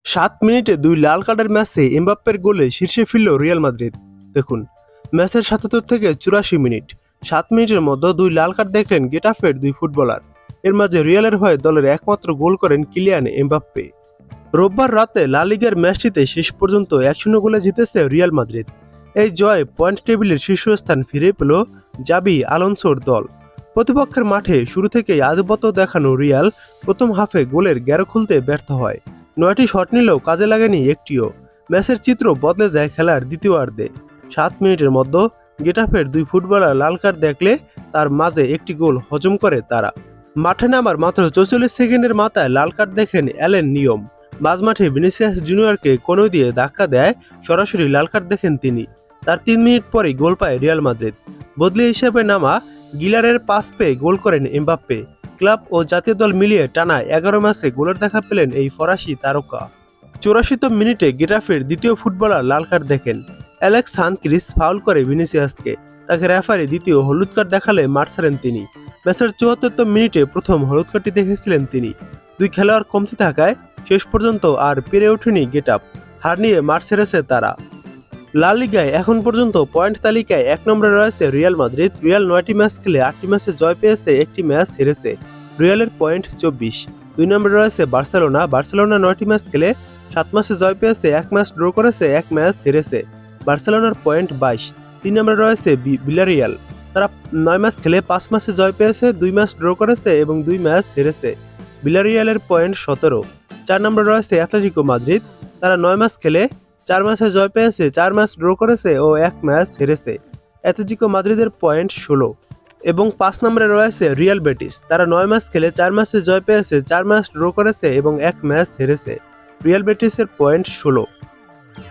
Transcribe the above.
7 মিনিটে 2 লাল কার্ডের ম্যাচে এমবাপ্পের গোলে শীর্ষে ফিরল রিয়াল মাদ্রিদ। দেখুন, ম্যাচের ৭৭ থেকে ৮৪ মিনিট, 7 মিনিটের মধ্যে 2 লাল কার্ড দেখলেন গেটাফের 2 ফুটবলার। এর মাঝে রিয়ালের হয়ে দলের একমাত্র গোল করেন কিলিয়ান এমবাপ্পে। রোববার রাতে লা লিগার ম্যাচটিতে শেষ পর্যন্ত ১-০ গোলে জিতেছে রিয়াল মাদ্রিদ। এই জয়ে পয়েন্ট টেবিলের শীর্ষস্থান ফিরে পেল জাবি আলোনসোর দল। প্রতিপক্ষের মাঠে শুরু থেকেই আধিপত্য দেখানো রিয়াল প্রথম হাফে গোলের গ্যারো খুলতে ব্যর্থ হয়। ৯টি শট নিলেও কাজে লাগেনি একটিও। ম্যাচের চিত্র বদলে যায় খেলার দ্বিতীয়ার্ধে। ৭ মিনিটের মধ্যে গেটাফের 2 ফুটবলার লাল কার্ড দেখলে তার মাঝে একটি গোল হজম করে তারা। মাঠে নামার মাত্র ৪৪ সেকেন্ডের মাথায় লাল কার্ড দেখেন অ্যালেন নিয়ম। মাঝমাঠে ভিনিসিয়াস জুনিয়রকে কোণে দিয়ে ধাক্কা দেয়, সরাসরি লাল কার্ড দেখেন তিনি। তার ৩ মিনিট পরেই গোল পায় রিয়াল মাদ্রিদ। বদলি হিসেবে নামা গিলারের পাস পেয়ে গোল করেন এমবাপ্পে। ক্লাব ও জাতীয় দল মিলিয়ে টানা ১১ ম্যাচে গোলের দেখা পেলেন এই ফরাসি তারকা। ৮৪তম মিনিটে গেটাফের দ্বিতীয় ফুটবলার লাল কার্ড দেখেন। অ্যালেক্স সানক্রিস ফাউল করে ভিনিসিয়াসকে। তাকে রেফারি দ্বিতীয় হলুদ কার্ড দেখালে মাঠ ছাড়েন তিনি। ম্যাচের ৭৪তম মিনিটে প্রথম হলুদ কার্ডটি দেখেছিলেন তিনি। 2 খেলোয়াড় কমতি থাকায় শেষ পর্যন্ত আর পেরে ওঠেনি গেটাফ। হার নিয়ে মাঠ ছেড়েছে তারা। লা লিগায় এখন পর্যন্ত পয়েন্ট তালিকায় ১ নম্বরে রয়েছে রিয়াল মাদ্রিদ। রিয়াল ৯টি ম্যাচ খেলে ৮টি ম্যাচে জয় পেয়েছে, 1টি ম্যাচ হেরেছে। রিয়ালের পয়েন্ট ২৪। ২ নম্বরে রয়েছে বার্সেলোনা। বার্সেলোনা ৯টি ম্যাচ খেলে ৭ ম্যাচে জয় পেয়েছে, ১ ম্যাচ ড্র করেছে, ১ ম্যাচ হেরেছে। বার্সেলোনার পয়েন্ট ২২। ৩ নম্বরে রয়েছে ভিলারিয়াল। তারা ৯ ম্যাচ খেলে ৫ ম্যাচে জয় পেয়েছে, ২ ম্যাচ ড্র করেছে এবং ২ ম্যাচ হেরেছে। ভিলারিয়ালের পয়েন্ট ১৭। ৪ নম্বরে রয়েছে অ্যাটলেটিকো মাদ্রিদ। তারা ৯ ম্যাচ খেলে ৪ ম্যাচে জয় পেয়েছে, ৪ ম্যাচ ড্র করেছে ও ১ ম্যাচ হেরেছে। অ্যাটলেটিকো মাদ্রিদের পয়েন্ট ১৬ এবং ৫ নম্বরে রয়েছে রিয়াল বেটিস। তারা ৯ ম্যাচ খেলে ৪ ম্যাচে জয় পেয়েছে, ৪ ম্যাচ ড্র করেছে এবং ১ ম্যাচ হেরেছে। রিয়াল বেটিসের পয়েন্ট ১৬।